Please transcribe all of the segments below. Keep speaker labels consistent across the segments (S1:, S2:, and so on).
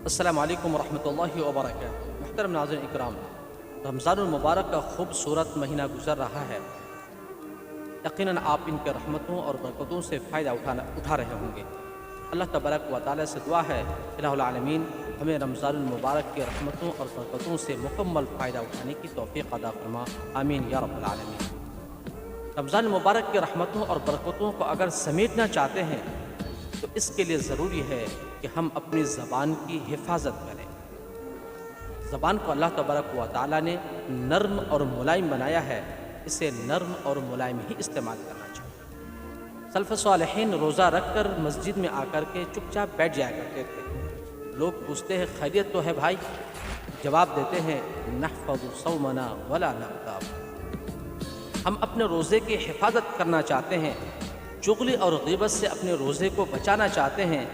S1: السلام علیکم ورحمۃ اللہ وبرکاتہ۔ محترم ناظرین اکرام، رمضان المبارک کا خوبصورت مہینہ گزر رہا ہے۔ یقیناً آپ ان کے رحمتوں اور برکتوں سے فائدہ اٹھا رہے ہوں گے۔ اللہ تبارک و تعالیٰ سے دعا ہے الہ العالمین ہمیں رمضان المبارک کے رحمتوں اور برکتوں سے مکمل فائدہ اٹھانے کی توفیق عطا فرما، آمین یا رب العالمین۔ رمضان المبارک کے رحمتوں اور برکتوں کو اگر سمیٹنا چاہتے ہیں تو اس کے لیے ضروری ہے کہ ہم اپنی زبان کی حفاظت کریں۔ زبان کو اللہ تبارک و تعالیٰ نے نرم اور ملائم بنایا ہے، اسے نرم اور ملائم ہی استعمال کرنا چاہیے۔ سلف صالحین روزہ رکھ کر مسجد میں آ کر کے چپ چاپ بیٹھ جایا کرتے تھے۔ لوگ پوچھتے ہیں خیریت تو ہے بھائی؟ جواب دیتے ہیں نحفظ صومنا ولا نغتاب۔ ہم اپنے روزے کی حفاظت کرنا چاہتے ہیں، چغلی اور غیبت سے اپنے روزے کو بچانا چاہتے ہیں،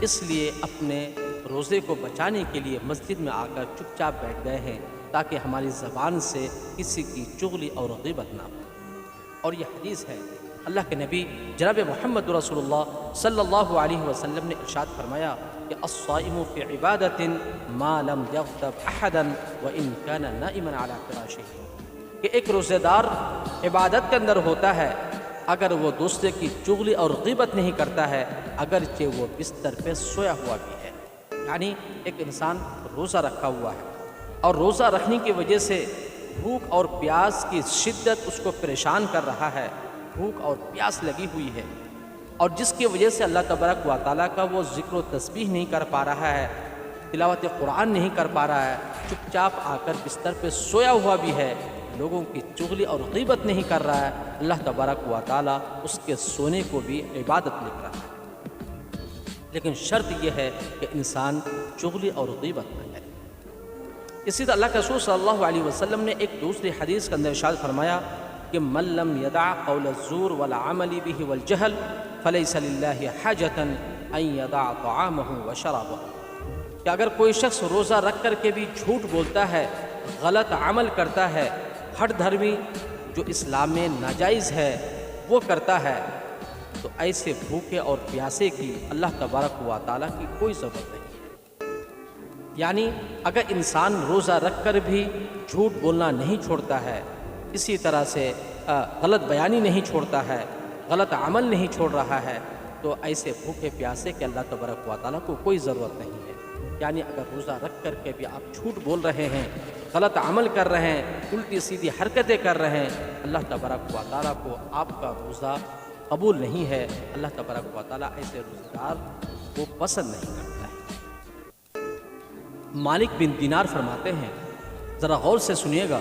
S1: اس لیے اپنے روزے کو بچانے کے لیے مسجد میں آ کر چپ چاپ بیٹھ گئے ہیں تاکہ ہماری زبان سے کسی کی چغلی اور غیبت نہ ہو۔ اور یہ حدیث ہے، اللہ کے نبی جناب محمد رسول اللہ صلی اللہ علیہ وسلم نے ارشاد فرمایا کہ الصائم فی عبادۃ ما لم یغتب احدا وان کان نائما علی فراشہ، کہ ایک روزے دار عبادت کے اندر ہوتا ہے اگر وہ دوسرے کی چغلی اور غیبت نہیں کرتا ہے، اگرچہ وہ بستر پہ سویا ہوا بھی ہے۔ یعنی ایک انسان روزہ رکھا ہوا ہے اور روزہ رکھنے کی وجہ سے بھوک اور پیاس کی شدت اس کو پریشان کر رہا ہے، بھوک اور پیاس لگی ہوئی ہے، اور جس کی وجہ سے اللہ تبارک و تعالیٰ کا وہ ذکر و تسبیح نہیں کر پا رہا ہے، تلاوت قرآن نہیں کر پا رہا ہے، چپ چاپ آ کر بستر پہ سویا ہوا بھی ہے، لوگوں کی چغلی اور غیبت نہیں کر رہا ہے، اللہ تبارک و تعالیٰ اس کے سونے کو بھی عبادت لکھ رہا ہے۔ لیکن شرط یہ ہے کہ انسان چغلی اور غیبت نہ کرے۔ اسی طرح اللہ کے رسول صلی اللہ علیہ وسلم نے ایک دوسری حدیث کے اندر ارشاد فرمایا کہ من لم يدع قول الزور والعمل به والجهل فليس لله حاجة ان يدع طعامه وشرابه، کہ اگر کوئی شخص روزہ رکھ کر کے بھی جھوٹ بولتا ہے، غلط عمل کرتا ہے، ہٹ دھرمی جو اسلام میں ناجائز ہے وہ کرتا ہے، تو ایسے بھوکے اور پیاسے کی اللہ تبارک و تعالیٰ کی کوئی ضرورت نہیں ہے۔ یعنی اگر انسان روزہ رکھ کر بھی جھوٹ بولنا نہیں چھوڑتا ہے، اسی طرح سے غلط بیانی نہیں چھوڑتا ہے، غلط عمل نہیں چھوڑ رہا ہے، تو ایسے بھوکے پیاسے کے اللہ تبارک و تعالیٰ کو کوئی ضرورت نہیں ہے۔ یعنی اگر روزہ رکھ کر کے بھی آپ جھوٹ بول رہے ہیں، غلط عمل کر رہے ہیں، الٹی سیدھی حرکتیں کر رہے ہیں، اللہ تبارک و تعالیٰ کو آپ کا روزہ قبول نہیں ہے، اللہ تبارک و تعالیٰ ایسے روزگار کو پسند نہیں کرتا ہے۔ مالک بن دینار فرماتے ہیں، ذرا غور سے سنیے گا،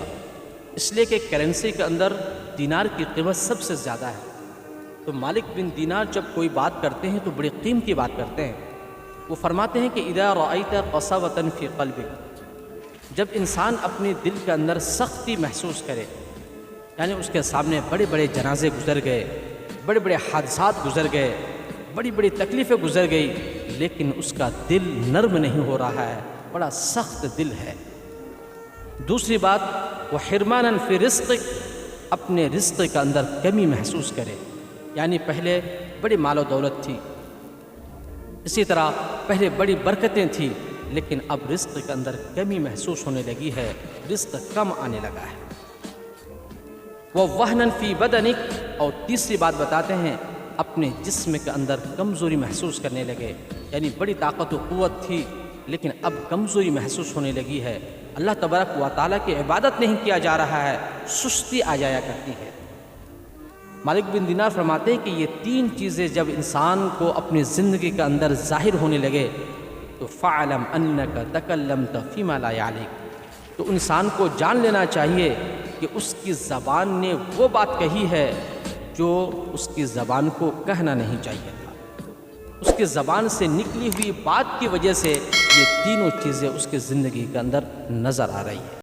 S1: اس لیے کہ کرنسی کے اندر دینار کی قیمت سب سے زیادہ ہے، تو مالک بن دینار جب کوئی بات کرتے ہیں تو بڑی قیمتی بات کرتے ہیں۔ وہ فرماتے ہیں کہ اذا رأیت قسوۃ فی قلبک، جب انسان اپنے دل کے اندر سختی محسوس کرے، یعنی اس کے سامنے بڑے بڑے جنازے گزر گئے، بڑے بڑے حادثات گزر گئے، بڑی بڑی تکلیفیں گزر گئی، لیکن اس کا دل نرم نہیں ہو رہا ہے، بڑا سخت دل ہے۔ دوسری بات وہ حرمانا فی رزقک، اپنے رزق کے اندر کمی محسوس کرے، یعنی پہلے بڑی مال و دولت تھی، اسی طرح پہلے بڑی برکتیں تھیں، لیکن اب رزق کے اندر کمی محسوس ہونے لگی ہے، رزق کم آنے لگا ہے۔ وہ وہنن فی بدنک، اور تیسری بات بتاتے ہیں اپنے جسم کے اندر کمزوری محسوس کرنے لگے، یعنی بڑی طاقت و قوت تھی لیکن اب کمزوری محسوس ہونے لگی ہے، اللہ تبارک و تعالیٰ کی عبادت نہیں کیا جا رہا ہے، سستی آ جایا کرتی ہے۔ مالک بن دینار فرماتے ہیں کہ یہ تین چیزیں جب انسان کو اپنی زندگی کے اندر ظاہر ہونے لگے تو فَعْلَمْ أَنَّكَ تَكَلَّمْتَ فِي مَا لَا يَعْلِيكَ، تو انسان کو جان لینا چاہیے کہ اس کی زبان نے وہ بات کہی ہے جو اس کی زبان کو کہنا نہیں چاہیے تھا، اس کی زبان سے نکلی ہوئی بات کی وجہ سے یہ تینوں چیزیں اس کی زندگی کے اندر نظر آ رہی ہیں۔